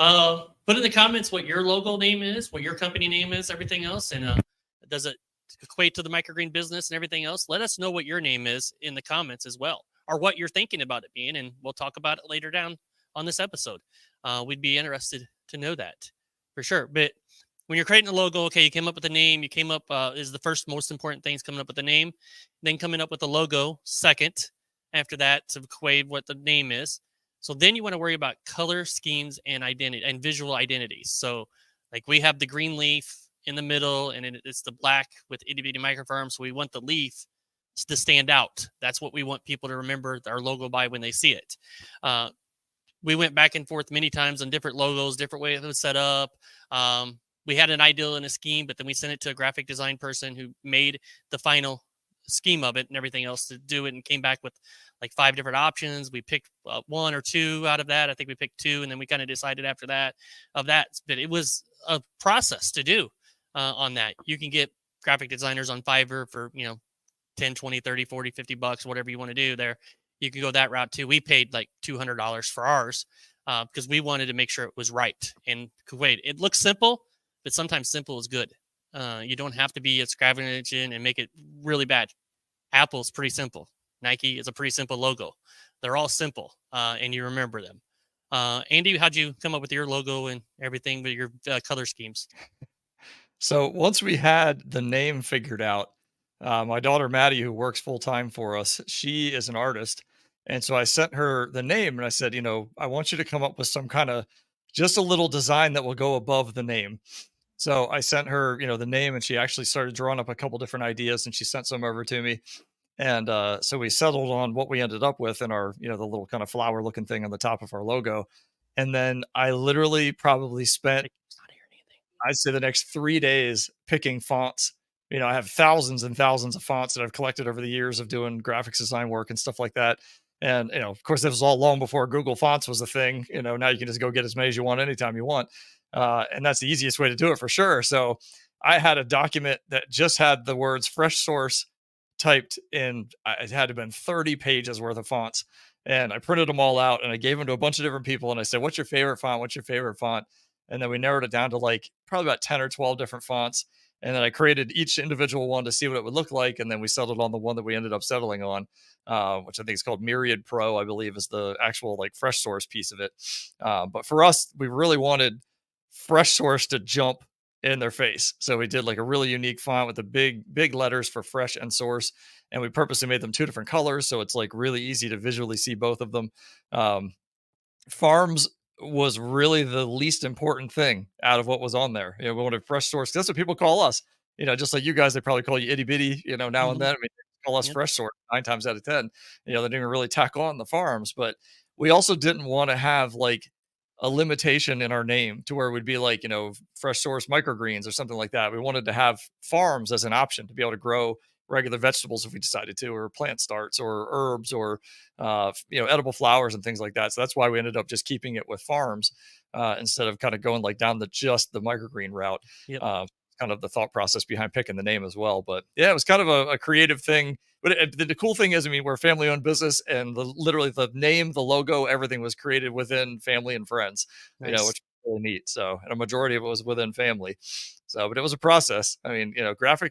Put in the comments what your logo name is, what your company name is, everything else, and does it equate to the Microgreen business and everything else? Let us know what your name is in the comments as well, or what you're thinking about it being, and we'll talk about it later down on this episode. We'd be interested to know that for sure. But when you're creating a logo, okay, you came up with a name. You came up is the first most important thing is coming up with the name, then coming up with the logo second. After that, to equate what the name is. So then you want to worry about color schemes and identity and visual identities. So like we have the green leaf in the middle, and it's the black with itty bitty microfarm. So we want the leaf to stand out. That's what we want people to remember our logo by when they see it. We went back and forth many times on different logos, different ways it was set up. We had an ideal and a scheme, but then we sent it to a graphic design person who made the final scheme of it and everything else to do it, and came back with like 5 different options. We picked 1 or 2 out of that. I think we picked 2, and then we kind of decided after that of that. But it was a process to do on that. You can get graphic designers on Fiverr for 10, 20, 30, 40, 50 bucks, whatever you want to do there. You can go that route too. We paid like $200 for ours because we wanted to make sure it was right. And Kuwait, it looks simple, but sometimes simple is good. You don't have to be extravagant and make it really bad. Apple's pretty simple. Nike is a pretty simple logo. They're all simple, and you remember them. Andy, how'd you come up with your logo and everything with your color schemes? So once we had the name figured out, my daughter Maddie, who works full time for us, she is an artist. And so I sent her the name and I said, I want you to come up with some kind of just a little design that will go above the name. So I sent her, the name, and she actually started drawing up a couple different ideas, and she sent some over to me. And so we settled on what we ended up with in our, the little kind of flower looking thing on the top of our logo. And then I literally probably spent, It's not hearing anything. I'd say, the next 3 days picking fonts. I have thousands and thousands of fonts that I've collected over the years of doing graphics design work and stuff like that. And, of course, this was all long before Google Fonts was a thing. Now you can just go get as many as you want anytime you want. And that's the easiest way to do it for sure. So I had a document that just had the words fresh source typed in. It had to have been 30 pages worth of fonts. And I printed them all out and I gave them to a bunch of different people. And I said, what's your favorite font? What's your favorite font? And then we narrowed it down to like probably about 10 or 12 different fonts. And then I created each individual one to see what it would look like. And then we settled on the one that we ended up settling on, which I think is called Myriad Pro, I believe is the actual like fresh source piece of it. But for us, we really wanted fresh source to jump in their face. So we did like a really unique font with the big letters for fresh and source. And we purposely made them 2 different colors. So it's like really easy to visually see both of them. Farms was really the least important thing out of what was on there. We wanted fresh source. That's what people call us. Just like you guys, they probably call you itty bitty, now and then. I mean, they call us Yep. fresh source 9 times out of 10. They didn't even really tack on the farms, but we also didn't want to have like a limitation in our name to where it would be like, fresh source microgreens or something like that. We wanted to have farms as an option to be able to grow regular vegetables if we decided to, or plant starts or herbs or, edible flowers and things like that. So that's why we ended up just keeping it with farms instead of kind of going like down just the microgreen route. Yep. Kind of the thought process behind picking the name as well. But yeah, it was kind of a creative thing. But the cool thing is, I mean, we're a family owned business, and literally the name, the logo, everything was created within family and friends, Nice. which is really neat. So, and a majority of it was within family. So, but it was a process. I mean, graphic